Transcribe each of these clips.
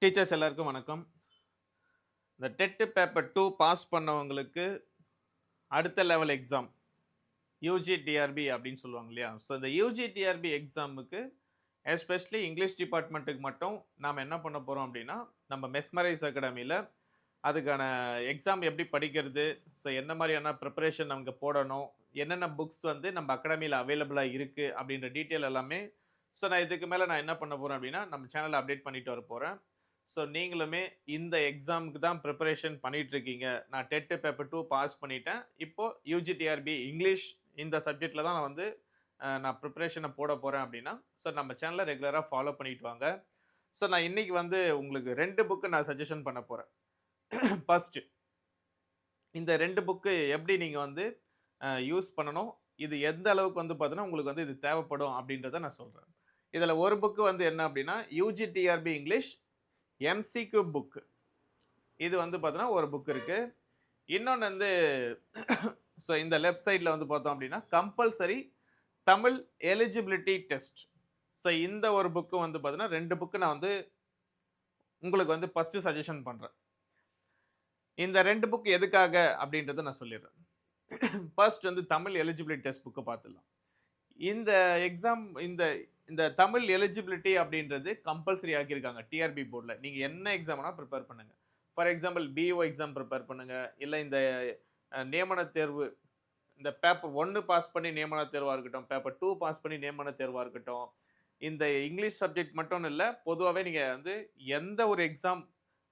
Teachers எல்லாருக்கும் வணக்கம். இந்த டெட் பேப்பர் 2 பாஸ் பண்ணவங்களுக்கு அடுத்த லெவல் எக்ஸாம் யுஜி, டிஆர்பி அப்படின்னு சொல்லுவாங்க இல்லையா? ஸோ இந்த யுஜி, டிஆர்பி எக்ஸாமுக்கு எஸ்பெஷலி இங்கிலீஷ் டிபார்ட்மெண்ட்டுக்கு மட்டும் நாம என்ன பண்ண போறோம் அப்படின்னா, நம்ம மெஸ்மரைஸ் அகாடமில அதுக்கான எக்ஸாம் எப்படி படிக்கிறது? ஸோ என்ன மாரியான ப்ரிப்பரேஷன் நமக்கு போடணும்? என்னென்ன புக்ஸ் வந்து நம்ம அகாடமில அவைலபிளா இருக்கு? அப்படின்ற டீட்டெயில் எல்லாமே நான் இதுக்கு மேல என்ன பண்ண போறேன் அப்படின்னா, நம்ம சேனல்ல அப்டேட் பண்ணிட்டு வரப்போறேன். நீங்களுமே இந்த எக்ஸாமுக்கு தான் ப்ரிப்பரேஷன் பண்ணிட்டு இருக்கீங்க. நான் டெட் பேப்பர் 2 பாஸ் பண்ணிட்டேன். இப்போ யுஜி, டிஆர்பி இங்கிலீஷ் இந்த சப்ஜெக்ட்ல தான் நான் வந்து நான் ப்ரிப்பரேஷன போட போறேன் அப்படின்னா, நம்ம சேனல ரெகுலரா ஃபாலோ பண்ணிட்டு வாங்க. நான் இன்னைக்கு வந்து உங்களுக்கு 2 புக் நான் சஜஷன் பண்ண போறேன். ஃபர்ஸ்ட் இந்த 2 புக்கு எப்படி நீங்க வந்து யூஸ் பண்ணணும்? இது எந்த அளவுக்கு வந்து பார்த்தீங்கன்னா, உங்களுக்கு வந்து இது தேவைப்படும் அப்படின்றத நான் சொல்றேன். இதுல ஒரு புக் வந்து என்ன அப்படின்னா, UG, TRP English MCQ book. இது வந்து பார்த்தீங்கன்னா, ஒரு புக் இருக்கு. இன்னொன்னு வந்து இந்த லெஃப்ட் சைட்ல வந்து பார்த்தோம் அப்படின்னா, கம்பல்சரி தமிழ் எலிஜிபிலிட்டி டெஸ்ட். இந்த ஒரு புக் வந்து பார்த்தீங்கன்னா, 2 புக் நான் வந்து உங்களுக்கு வந்து ஃபர்ஸ்ட் சஜஷன் பண்றேன். இந்த 2 புக் எதுக்காக அப்படின்றத நான் சொல்லிடுறேன். ஃபர்ஸ்ட் வந்து தமிழ் எலிஜிபிலிட்டி டெஸ்ட் புக்க பார்த்துடலாம். இந்த எக்ஸாம் இந்த இந்த தமிழ் எலிஜிபிலிட்டி அப்படின்றது கம்பல்சரி ஆக்கியிருக்காங்க டிஆர்பி போர்ட்ல. நீங்க என்ன எக்ஸாம் வேணா பிரிப்பேர் பண்ணுங்க. For example PO exam prepare பண்ணுங்க. இல்ல இந்த நியமன தேர்வு இந்த பேப்பர் 1 பாஸ் பண்ணி நியமன தேர்வா இருக்கட்டும், பேப்பர் 2 பாஸ் பண்ணி நியமன தேர்வா இருக்கட்டும். இந்த இங்கிலீஷ் சப்ஜெக்ட் மட்டும்னு இல்ல, பொதுவாவே நீங்க வந்து எந்த ஒரு எக்ஸாம்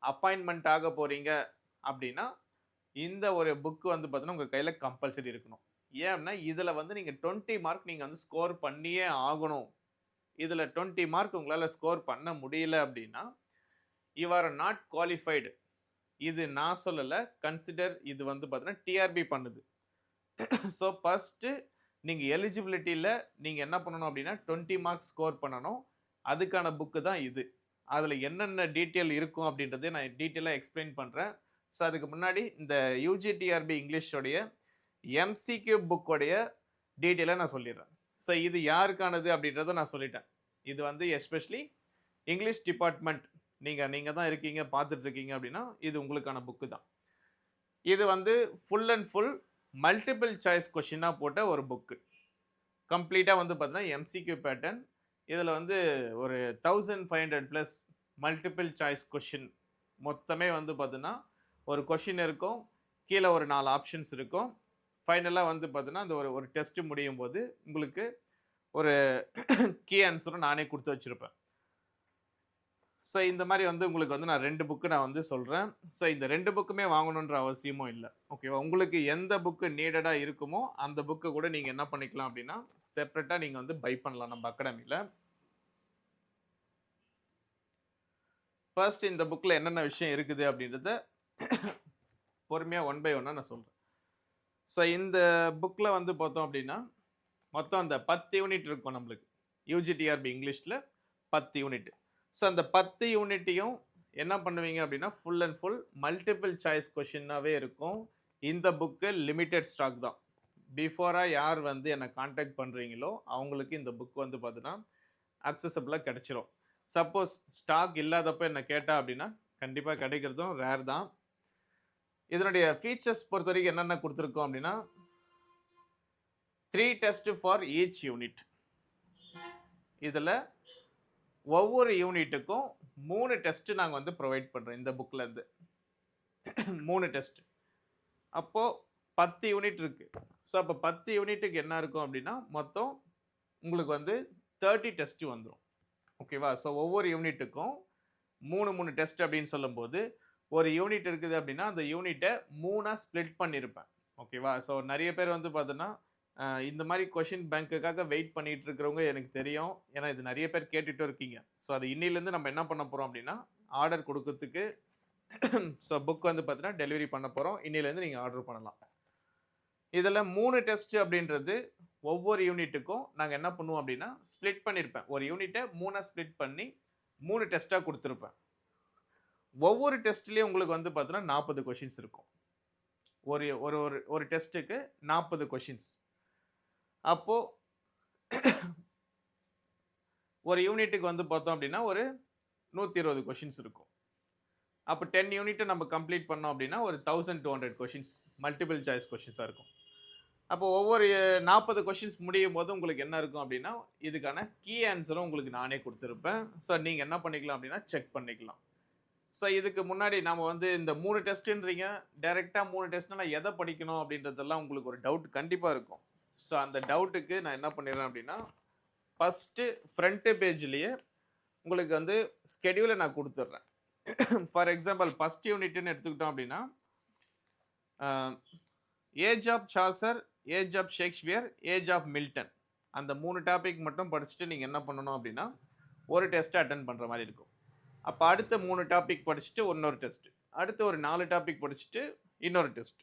அப்பாயின்ட்மென்ட் ஆக போறீங்க அப்படின்னா, இந்த ஒரு புக் வந்து பார்த்தீங்கன்னா, உங்க கையில கம்பல்சரி இருக்கணும். ஏன்னா, இதுல வந்து நீங்க 20 மார்க் நீங்க வந்து ஸ்கோர் பண்ணியே ஆகணும். இதுல 20 மார்க் உங்களால ஸ்கோர் பண்ண முடியல அப்படின்னா, யூ ஆர் நாட் குவாலிஃபைடு. இது நான் சொல்லல. கன்சிடர் இது வந்து பார்த்தீங்கன்னா, டிஆர்பி பண்ணுது. ஃபர்ஸ்ட்டு நீங்க எலிஜிபிலிட்டில நீங்க என்ன பண்ணணும் அப்படின்னா, 20 மார்க்ஸ் ஸ்கோர் பண்ணணும். அதுக்கான புக் தான் இது. அதுல என்னென்ன டீட்டெயில் இருக்கும் அப்படின்றத நான் டீட்டெயிலா எக்ஸ்பிளைன் பண்றேன். அதுக்கு முன்னாடி இந்த யுஜி, டிஆர்பி இங்கிலீஷ் உடைய எம்சிக்யூ புக் உடைய டீட்டெயிலா நான் சொல்லிடுறேன். இது யாருக்கானது அப்படின்றத நான் சொல்லிட்டேன். இது வந்து எஸ்பெஷலி இங்கிலீஷ் டிபார்ட்மெண்ட் நீங்க நீங்க தான் இருக்கீங்க, பார்த்துட்டு இருக்கீங்க அப்படின்னா, இது உங்களுக்கான புக் தான். இது வந்து full and full multiple choice கொஸ்டினா போட்ட ஒரு புக். கம்ப்ளீட்டா வந்து பார்த்தீங்கன்னா, எம்சிக்யூ பேட்டர்ன். இதுல வந்து ஒரு 1500 பிளஸ் மல்டிபிள் சாய்ஸ் கொஸ்டின் மொத்தமே வந்து பார்த்தீங்கன்னா, ஒரு கொஸ்டின் இருக்கும். கீழ ஒரு 4 ஆப்ஷன்ஸ் இருக்கும். ஃபைனலா வந்து பார்த்தீங்கன்னா, அந்த ஒரு ஒரு டெஸ்ட் முடியும்போது உங்களுக்கு ஒரு கீ ஆன்ஸரும் நானே குடுத்து வச்சிருப்பேன். இந்த மாரி வந்து உங்களுக்கு வந்து நான் 2 புக் நான் வந்து சொல்றேன். இந்த 2 புக்குமே வாங்கணுன்ற அவசியமும் இல்ல. ஓகேவா? உங்களுக்கு எந்த புக் நீடடா இருக்குமோ, அந்த புக்க கூட நீங்க என்ன பண்ணிக்கலாம் அப்டின்னா, செப்பரேட்டா நீங்க வந்து பை பண்ணலாம் நம்ம அகாடமில. ஃபர்ஸ்ட் இந்த புக்ல என்னென்ன விஷயம் இருக்குது அப்டின்றத பொறுமையா ஒன் பை ஒன்னா நான் சொல்றேன். இந்த புக்ல வந்து பார்த்தோம் அப்டின்னா, மொத்தம் அந்த 10 யூனிட் இருக்கும் நம்மளுக்கு. யுஜி, டிஆர்பி இங்கிலீஷ்ல 10 யூனிட். அந்த 10 யூனிட்டையும் என்ன பண்ணுவீங்க அப்படின்னா, full and full multiple choice கொஸ்டினாவே இருக்கும். இந்த புக்கு லிமிட்டெட் ஸ்டாக் தான். பிஃபோரா யார் வந்து என்ன கான்டாக்ட் பண்றீங்களோ, அவங்களுக்கு இந்த புக் வந்து பார்த்தீங்கன்னா, அக்சஸபிளா கிடைச்சிரும். சப்போஸ் ஸ்டாக் இல்லாதப்ப என்ன கேட்டா அப்படின்னா, கண்டிப்பா கிடைக்கிறதும் ரேர் தான். இதனுடைய ஃபீச்சர்ஸ் பொறுத்தவரைக்கும் என்னென்ன குடுத்திருக்கோம் அப்படின்னா, 3 டெஸ்ட் ஃபார் ஈச் யூனிட். இதுல ஒவ்வொரு யூனிட்டுக்கும் 3 டெஸ்ட் நாங்க வந்து புரொவைட் பண்றோம் இந்த புக்ல இருந்து. 3 டெஸ்ட். அப்போ 10 யூனிட் இருக்கு. அப்ப 10 யூனிட்டுக்கு என்ன இருக்கும் அப்டின்னா, மொத்தம் உங்களுக்கு வந்து 30 டெஸ்ட் வந்துரும். ஓகேவா? ஒவ்வொரு யூனிட்டுக்கும் 3, 3 டெஸ்ட் அப்டின்னு சொல்லும்போது, ஒரு யூனிட் இருக்குது அப்டின்னா, அந்த யூனிட்ட 3ஆ ஸ்ப்ளிட் பண்ணியிருப்பேன். ஓகேவா? நெறைய பேர் வந்து பார்த்தீங்கன்னா, இந்த மாரி கொஸ்டின் பேங்க்குக்காக வெயிட் பண்ணிட்டு இருக்கிறவங்க எனக்கு தெரியும். ஏன்னா, இது நெறைய பேர் கேட்டுட்டும் இருக்கீங்க. அது இன்னையிலேருந்து நம்ம என்ன பண்ண போறோம் அப்டின்னா, ஆர்டர் குடுக்கறதுக்கு புக் வந்து பார்த்தீங்கன்னா, டெலிவரி பண்ண போறோம். இன்னையிலேருந்து நீங்க ஆர்டர் பண்ணலாம். இதுல 3 டெஸ்ட் அப்டின்றது ஒவ்வொரு யூனிட்டுக்கும் நாங்க என்ன பண்ணுவோம் அப்டின்னா, ஸ்ப்ளிட் பண்ணியிருப்பேன். ஒரு யூனிட்ட 3ஆ ஸ்ப்ளிட் பண்ணி 3 டெஸ்ட்டா குடுத்திருப்பேன். ஒவ்வொரு டெஸ்ட்லயும் உங்களுக்கு வந்து பார்த்தீங்கன்னா, 40 கொஸ்டின்ஸ் இருக்கும். ஒரு ஒரு ஒரு ஒரு டெஸ்ட்டுக்கு 40 கொஸ்டின்ஸ். அப்போ ஒரு யூனிட்டுக்கு வந்து பார்த்தோம் அப்டின்னா, ஒரு 120 கொஸ்டின்ஸ் இருக்கும். அப்போ 10 யூனிட்டை நம்ம கம்ப்ளீட் பண்ணோம் அப்படின்னா ஒரு 1200 கொஷின்ஸ் மல்டிபிள் சாய்ஸ் கொஷின்ஸாக இருக்கும். அப்போ ஒவ்வொரு 40 கொஷின்ஸ் முடியும் போது உங்களுக்கு என்ன இருக்கும் அப்படின்னா இதுக்கான கீ ஆன்சரும் உங்களுக்கு நானே கொடுத்துருப்பேன். ஸோ நீங்கள் என்ன பண்ணிக்கலாம் அப்படின்னா செக் பண்ணிக்கலாம். ஸோ இதுக்கு முன்னாடி நம்ம வந்து இந்த 3 டெஸ்ட்டுன்றீங்க, டைரெக்டாக 3 டெஸ்ட்னா நான் எதை படிக்கணும் அப்படின்றதெல்லாம் உங்களுக்கு ஒரு டவுட் கண்டிப்பாக இருக்கும். ஸோ அந்த டவுட்டுக்கு நான் என்ன பண்ணிடுறேன் அப்படின்னா ஃபஸ்ட்டு ஃப்ரண்ட்டு பேஜ்லேயே உங்களுக்கு வந்து ஸ்கெடியூலை நான் கொடுத்துட்றேன். ஃபார் எக்ஸாம்பிள் ஃபஸ்ட் யூனிட்னு எடுத்துக்கிட்டோம் அப்படின்னா age of Chaucer, age of Shakespeare, age of Milton, அந்த 3 டாபிக் மட்டும் படிச்சுட்டு நீங்கள் என்ன பண்ணணும் அப்படின்னா ஒரு டெஸ்ட்டை அட்டன் பண்ணுற மாதிரி இருக்கும். அப்போ அடுத்த 3 டாபிக் படிச்சுட்டு இன்னொரு டெஸ்ட்டு, அடுத்து ஒரு 4 டாபிக் படிச்சுட்டு இன்னொரு டெஸ்ட்.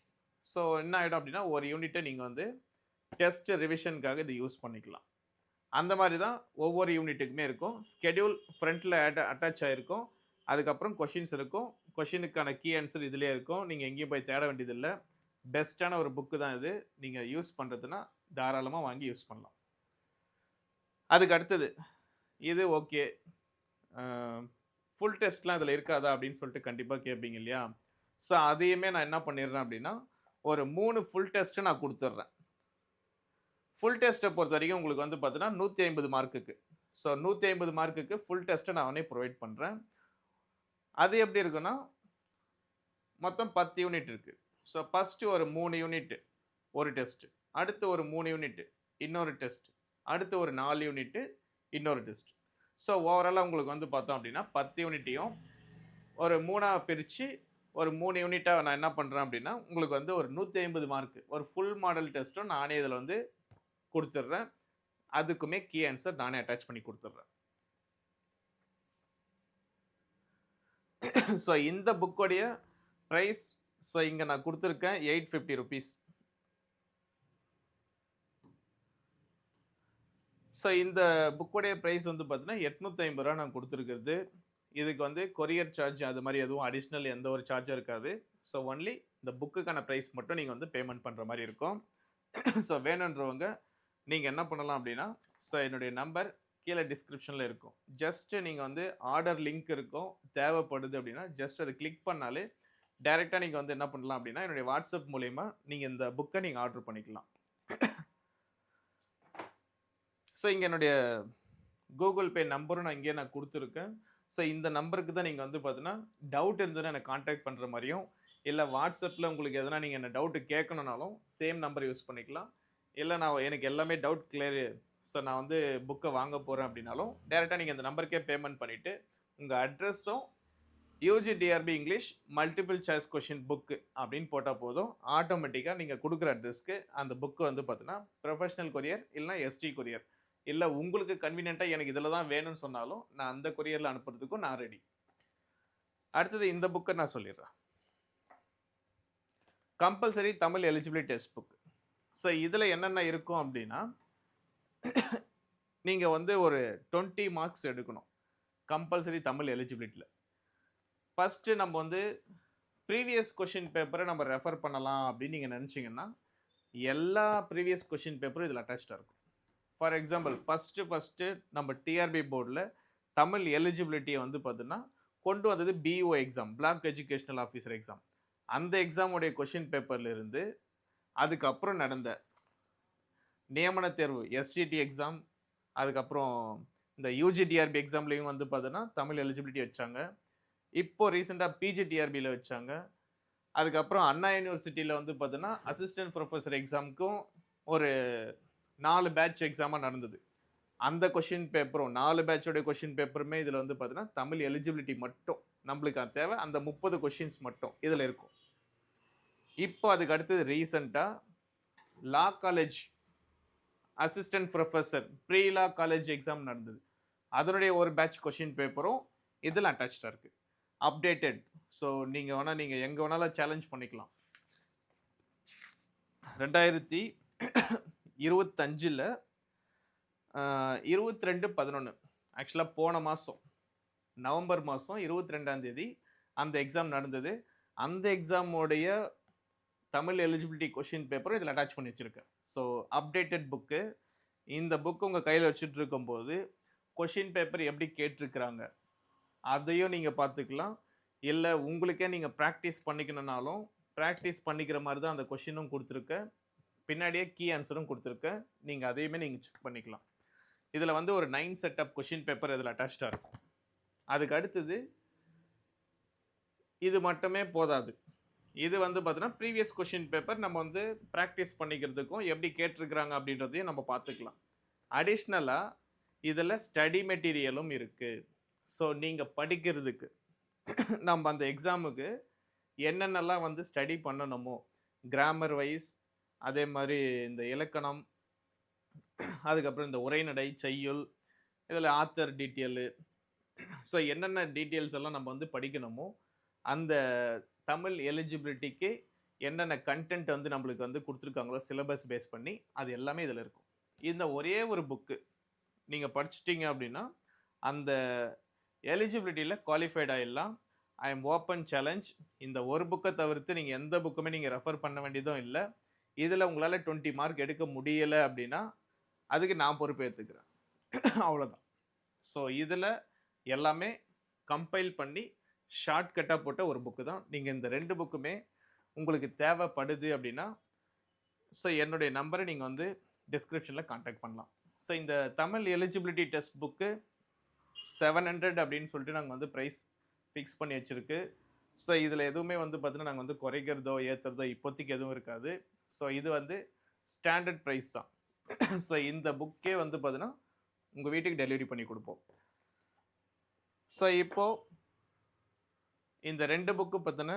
ஸோ என்ன ஆகிடும் அப்படின்னா ஒரு யூனிட்டை நீங்கள் வந்து டெஸ்ட் ரிவிஷனுக்காக இது யூஸ் பண்ணிக்கலாம். அந்த மாதிரி தான் ஒவ்வொரு யூனிட்டுக்குமே இருக்கும். ஸ்கெடியூல் ஃப்ரண்ட்டில் அட்டாச் ஆகிருக்கும். அதுக்கப்புறம் கொஷின்ஸ் இருக்கும். கொஷினுக்கான கீ ஆன்சர் இதிலே இருக்கும். நீங்கள் எங்கேயும் போய் தேட வேண்டியதில்லை. பெஸ்ட்டான ஒரு புக்கு தான் இது. நீங்கள் யூஸ் பண்ணுறதுன்னா தாராளமாக வாங்கி யூஸ் பண்ணலாம். அதுக்கு அடுத்தது இது ஓகே, ஃபுல் டெஸ்ட்லாம் இதில் இருக்காதா அப்படின்னு சொல்லிட்டு கண்டிப்பாக கேட்பீங்க இல்லையா? ஸோ அதையுமே நான் என்ன பண்ணிடுறேன் அப்படின்னா ஒரு 3 ஃபுல் டெஸ்ட்டு நான் கொடுத்துட்றேன். ஃபுல் டெஸ்ட்டை பொறுத்த வரைக்கும் உங்களுக்கு வந்து பார்த்தீங்கன்னா 150 மார்க்குக்கு. ஸோ 150 மார்க்குக்கு ஃபுல் டெஸ்ட்டை நான் ப்ரொவைட் பண்ணுறேன். அது எப்படி இருக்குன்னா மொத்தம் 10 யூனிட் இருக்குது. ஸோ ஃபஸ்ட்டு ஒரு 3 யூனிட்டு ஒரு டெஸ்ட்டு, அடுத்து ஒரு 3 யூனிட்டு இன்னொரு டெஸ்ட், அடுத்து ஒரு 4 யூனிட்டு இன்னொரு டெஸ்ட். ஸோ ஓவராலாக உங்களுக்கு வந்து பார்த்தோம் அப்படின்னா 10 யூனிட்டையும் ஒரு 3ஆக பிரித்து ஒரு 3 யூனிட்டாக நான் என்ன பண்ணுறேன் அப்படின்னா உங்களுக்கு வந்து ஒரு 150 மார்க்கு ஒரு ஃபுல் மாடல் டெஸ்ட்டும் நானே இதில் வந்து கொடுத்துட்றேன். அதுக்குமே கீ ஆன்சர் நானே அட்டாச் பண்ணி கொடுத்துட்றேன். ஸோ இந்த புக்கோடைய ப்ரைஸ் ஸோ இங்கே நான் கொடுத்துருக்கேன் 850 ருபீஸ். ஸோ இந்த புக்கோடைய ப்ரைஸ் வந்து பார்த்தீங்கன்னா 850 ரூபா நான் கொடுத்துருக்கிறது. இதுக்கு வந்து கொரியர் சார்ஜ் அது மாதிரி எதுவும் அடிஷ்னல் எந்த ஒரு சார்ஜும் இருக்காது. ஸோ ஒன்லி இந்த புக்குக்கான ப்ரைஸ் மட்டும் நீங்கள் வந்து பேமெண்ட் பண்ணுற மாதிரி இருக்கும். ஸோ வேணுன்றவங்க நீங்கள் என்ன பண்ணலாம் அப்படின்னா ஸோ என்னுடைய நம்பர் கீழே டிஸ்கிரிப்ஷனில் இருக்கும். ஜஸ்ட்டு நீங்கள் வந்து ஆர்டர் லிங்க் இருக்கும், தேவைப்படுது அப்படின்னா ஜஸ்ட் அதை கிளிக் பண்ணாலே டைரெக்டாக நீங்கள் வந்து என்ன பண்ணலாம் அப்படின்னா என்னுடைய வாட்ஸ்அப் மூலயமா நீங்கள் இந்த புக்கை நீங்கள் ஆர்டர் பண்ணிக்கலாம். ஸோ இங்கே என்னுடைய கூகுள் பே நம்பரும் நான் இங்கே நான் கொடுத்துருக்கேன். ஸோ இந்த நம்பருக்கு தான் நீங்கள் வந்து பார்த்தீங்கன்னா டவுட் இருந்ததுன்னா எனக்கு கான்டாக்ட் பண்ணுற மாதிரியும், இல்லை வாட்ஸ்அப்பில் உங்களுக்கு எதனா நீங்கள் என்ன டவுட்டு கேட்கணுன்னாலும் சேம் நம்பர் யூஸ் பண்ணிக்கலாம். இல்லை நான் எனக்கு எல்லாமே டவுட் கிளியர், ஸோ நான் வந்து புக்கை வாங்க போகிறேன் அப்படின்னாலும் டேரெக்டாக நீங்கள் இந்த நம்பருக்கே பேமெண்ட் பண்ணிவிட்டு உங்கள் அட்ரஸும் UGDRB English multiple choice question book அப்படின்னு போட்டால் போதும், ஆட்டோமேட்டிக்காக நீங்கள் கொடுக்குற அட்ரஸ்க்கு அந்த புக்கு வந்து பார்த்தீங்கன்னா ப்ரொஃபஷனல் கொரியர் இல்லைனா ST கொரியர், இல்லை உங்களுக்கு கன்வீனியண்ட்டாக எனக்கு இதில் தான் வேணும்னு சொன்னாலும் நான் அந்த கொரியரில் அனுப்புறதுக்கும் நான் ரெடி. அடுத்தது இந்த புக்கை நான் சொல்லிடுறேன். Compulsory Tamil eligibility test book. So இதில் என்னென்ன இருக்கும் அப்படின்னா நீங்கள் வந்து ஒரு 20 மார்க்ஸ் எடுக்கணும் கம்பல்சரி தமிழ் எலிஜிபிலிட்டியில். ஃபஸ்ட்டு நம்ம வந்து ப்ரீவியஸ் கொஷின் பேப்பரை நம்ம ரெஃபர் பண்ணலாம் அப்படின்னு நீங்கள் நினச்சிங்கன்னா எல்லா ப்ரீவியஸ் கொஷின் பேப்பரும் இதில் அட்டாச்சாக இருக்கும். ஃபார் எக்ஸாம்பிள் ஃபஸ்ட்டு நம்ம TRB போர்டில் தமிழ் எலிஜிபிலிட்டியை வந்து பார்த்தீங்கன்னா கொண்டு வந்தது BO exam, block educational officer exam. அந்த எக்ஸாமுடைய கொஷின் பேப்பர்லேருந்து அதுக்கப்புறம் நடந்த நியமன தேர்வு SCT எக்ஸாம், அதுக்கப்புறம் இந்த UGDRB எக்ஸாம்லேயும் வந்து பார்த்தீங்கன்னா தமிழ் எலிஜிபிலிட்டி வச்சாங்க. இப்போ ரீசெண்டாக PGTRBயில் வச்சாங்க. அதுக்கப்புறம் அண்ணா யூனிவர்சிட்டியில் வந்து பார்த்தீங்கன்னா அசிஸ்டன்ட் ப்ரொஃபஸர் எக்ஸாமுக்கும் ஒரு 4 பேட்ச் எக்ஸாமாக நடந்தது. அந்த கொஷின் பேப்பரும் 4 பேட்சோடைய கொஷின் பேப்பருமே இதில் வந்து பார்த்தீங்கன்னா தமிழ் எலிஜிபிலிட்டி மட்டும் நம்மளுக்கு தேவை, அந்த 30 கொஷின்ஸ் மட்டும் இதில் இருக்கும். இப்போ அதுக்கு அடுத்தது ரீசெண்டாக law college assistant professor pre law college exam நடந்தது. அதனுடைய ஒரு பேட்ச் கொஷின் பேப்பரும் இதில் அட்டாச்சாக இருக்குது, அப்டேட்டட். ஸோ நீங்கள் வேணால் நீங்கள் எங்கே வேணாலும் சேலஞ்ச் பண்ணிக்கலாம். 2025 22/11 ஆக்சுவலாக போன மாதம் நவம்பர் மாதம் 22ஆம் தேதி அந்த எக்ஸாம் நடந்தது. அந்த எக்ஸாமோடைய தமிழ் எலிஜிபிலிட்டி கொஷின் பேப்பரும் இதில் அட்டாச் பண்ணி வச்சுருக்கேன். So updated book. இந்த புக்கு உங்கள் கையில் வச்சுட்டு இருக்கும்போது கொஷின் பேப்பர் எப்படி கேட்டிருக்கிறாங்க அதையும் நீங்கள் பார்த்துக்கலாம். இல்லை உங்களுக்கே நீங்கள் ப்ராக்டிஸ் பண்ணிக்கணுன்னாலும் ப்ராக்டிஸ் பண்ணிக்கிற மாதிரி தான் அந்த கொஷினும் கொடுத்துருக்கேன், பின்னாடியே கீ ஆன்சரும் கொடுத்துருக்கேன். நீங்கள் அதையுமே நீங்கள் செக் பண்ணிக்கலாம். இதில் வந்து ஒரு 9 செட்டப் கொஷின் பேப்பர் இதில் அட்டாச்சாக இருக்கும். அதுக்கு அடுத்தது இது மட்டுமே போதாது. இது வந்து பார்த்தீங்கன்னா ப்ரீவியஸ் கொஷின் பேப்பர் நம்ம வந்து ப்ராக்டிஸ் பண்ணிக்கிறதுக்கும் எப்படி கேட்டிருக்கிறாங்க அப்படின்றதையும் நம்ம பார்த்துக்கலாம். அடிஷ்னலாக இதில் ஸ்டடி மெட்டீரியலும் இருக்குது. ஸோ நீங்கள் படிக்கிறதுக்கு நம்ம அந்த எக்ஸாமுக்கு என்னென்னலாம் வந்து ஸ்டடி பண்ணணுமோ கிராமர் வைஸ், அதே மாதிரி இந்த இலக்கணம், அதுக்கப்புறம் இந்த உரைநடை, செய்யுள், இதில் ஆத்தர் டீட்டெயிலு, ஸோ என்னென்ன டீட்டெயில்ஸ் எல்லாம் நம்ம வந்து படிக்கணுமோ அந்த தமிழ் எலிஜிபிலிட்டிக்கு என்னென்ன கண்டென்ட் வந்து நம்மளுக்கு வந்து கொடுத்துருக்காங்களோ சிலபஸ் பேஸ் பண்ணி அது எல்லாமே இதில் இருக்கும். இந்த ஒரே ஒரு புக்கு நீங்கள் படிச்சிட்டிங்க அப்படின்னா அந்த எலிஜிபிலிட்டியில் குவாலிஃபைட் ஆகிடலாம். I am open challenge. இந்த ஒரு புக்கை தவிர்த்து நீங்கள் எந்த புக்குமே நீங்கள் ரெஃபர் பண்ண வேண்டியதும் இல்லை. இதில் உங்களால் 20 மார்க் எடுக்க முடியலை அப்படின்னா அதுக்கு நான் பொறுப்பேற்றுக்கிறேன். அவ்வளோதான். ஸோ இதில் எல்லாமே கம்பைல் பண்ணி ஷார்ட்கட்டாக போட்ட ஒரு புக்கு தான். நீங்கள் இந்த 2 புக்குமே உங்களுக்கு தேவைப்படுது அப்படின்னா ஸோ என்னுடைய நம்பரை நீங்கள் வந்து டிஸ்கிரிப்ஷனில் கான்டாக்ட் பண்ணலாம். ஸோ இந்த தமிழ் எலிஜிபிலிட்டி டெஸ்ட் புக்கு 700 அப்படின்னு சொல்லிட்டு நாங்கள் வந்து ப்ரைஸ் ஃபிக்ஸ் பண்ணி வச்சுருக்கு. ஸோ இதில் எதுவுமே வந்து பார்த்தீங்கன்னா நாங்கள் வந்து குறைக்கிறதோ ஏற்றுறதோ இப்போதைக்கு எதுவும் இருக்காது. ஸோ இது வந்து ஸ்டாண்டர்ட் ப்ரைஸ் தான். ஸோ இந்த புக்கே வந்து பார்த்தீங்கன்னா உங்கள் வீட்டுக்கு டெலிவரி பண்ணி கொடுப்போம். ஸோ இப்போது இந்த 2 புக்கு பற்றின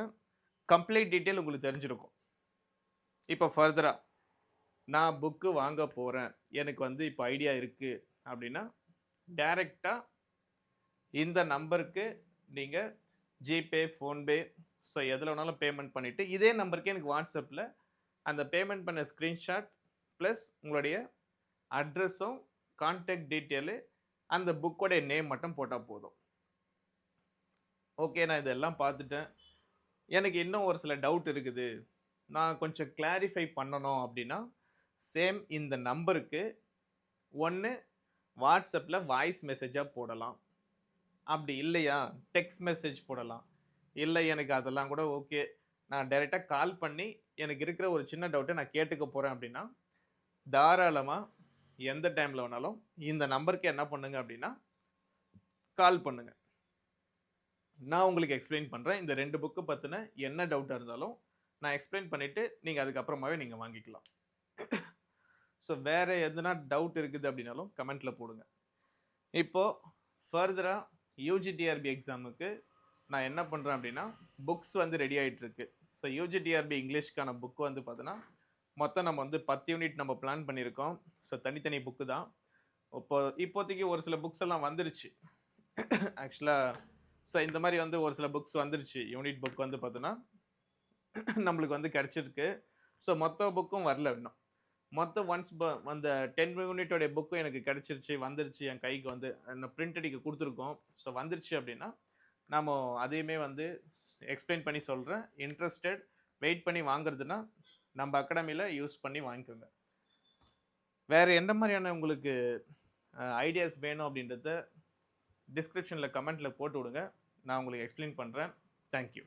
கம்ப்ளீட் டீட்டெயில் உங்களுக்கு தெரிஞ்சிருக்கும். இப்போ ஃபர்தராக நான் புக்கு வாங்க போகிறேன், எனக்கு வந்து இப்போ ஐடியா இருக்குது அப்படின்னா டைரெக்டாக இந்த நம்பருக்கு நீங்கள் ஜிபே, ஃபோன்பே, ஸோ எதில் வேணாலும் பேமெண்ட் பண்ணிவிட்டு இதே நம்பருக்கு எனக்கு வாட்ஸ்அப்பில் அந்த பேமெண்ட் பண்ண ஸ்க்ரீன்ஷாட் ப்ளஸ் உங்களுடைய அட்ரஸும் கான்டாக்ட் டீட்டெயிலு அந்த புக்கோடைய நேம் மட்டும் போட்டால் போதும். ஓகே, நான் இதெல்லாம் பார்த்துட்டேன், எனக்கு இன்னும் ஒரு சில டவுட் இருக்குது, நான் கொஞ்சம் கிளாரிஃபை பண்ணணும் அப்படின்னா சேம் இந்த நம்பருக்கு ஒன்று வாட்ஸ்அப்பில் வாய்ஸ் மெசேஜாக போடலாம், அப்படி இல்லையா டெக்ஸ்ட் மெசேஜ் போடலாம். இல்லை எனக்கு அதெல்லாம் கூட ஓகே, நான் டைரெக்டாக கால் பண்ணி எனக்கு இருக்கிற ஒரு சின்ன டவுட்டை நான் கேட்டுக்க போகிறேன் அப்படின்னா தாராளமாக எந்த டைமில் வேணாலும் இந்த நம்பருக்கு என்ன பண்ணுங்க அப்படின்னா கால் பண்ணுங்க. நான் உங்களுக்கு எக்ஸ்பிளைன் பண்ணுறேன். இந்த 2 புக்கு பற்றின என்ன டவுட்டாக இருந்தாலும் நான் எக்ஸ்பிளைன் பண்ணிவிட்டு நீங்கள் அதுக்கப்புறமாவே நீங்கள் வாங்கிக்கலாம். ஸோ வேறு எதுனா டவுட் இருக்குது அப்படின்னாலும் கமெண்ட்டில் போடுங்க. இப்போது ஃபர்தராக யூஜிடிஆர்பி எக்ஸாமுக்கு நான் என்ன பண்ணுறேன் அப்படின்னா புக்ஸ் வந்து ரெடி ஆகிட்டுருக்கு. ஸோ யூஜிடிஆர்பி இங்கிலீஷ்க்கான புக்கு வந்து பார்த்தோன்னா மொத்தம் நம்ம வந்து 10 யூனிட் நம்ம பிளான் பண்ணியிருக்கோம். ஸோ தனித்தனி புக்கு தான். இப்போதைக்கு ஒரு சில புக்ஸ் எல்லாம் வந்துருச்சு ஆக்சுவலாக. ஸோ இந்த மாதிரி வந்து ஒரு சில புக்ஸ் வந்துருச்சு. யூனிட் புக் வந்து பார்த்தோன்னா நம்மளுக்கு வந்து கிடச்சிருக்கு. ஸோ மொத்த புக்கும் வரல இன்னும். மொத்தம் ஒன்ஸ் அந்த 10 யூனிட்டோடைய புக்கும் எனக்கு கிடச்சிருச்சு, வந்துருச்சு என் கைக்கு, வந்து என்ன பிரிண்ட் அடிக்க கொடுத்துருக்கோம். ஸோ வந்துருச்சு அப்படின்னா நம்ம அதையுமே வந்து எக்ஸ்பிளைன் பண்ணி சொல்கிறேன். இன்ட்ரெஸ்டட் வெயிட் பண்ணி வாங்குறதுன்னா நம்ம அகாடமியில் யூஸ் பண்ணி வாங்கிக்கோங்க. வேறு எந்த மாதிரியான உங்களுக்கு ஐடியாஸ் வேணும் அப்படின்றத டிஸ்கிரிப்ஷனில் கமெண்ட்டில் போட்டு விடுங்க, நான் உங்களுக்கு எக்ஸ்பிளைன் பண்ணுறேன். தேங்க்யூ.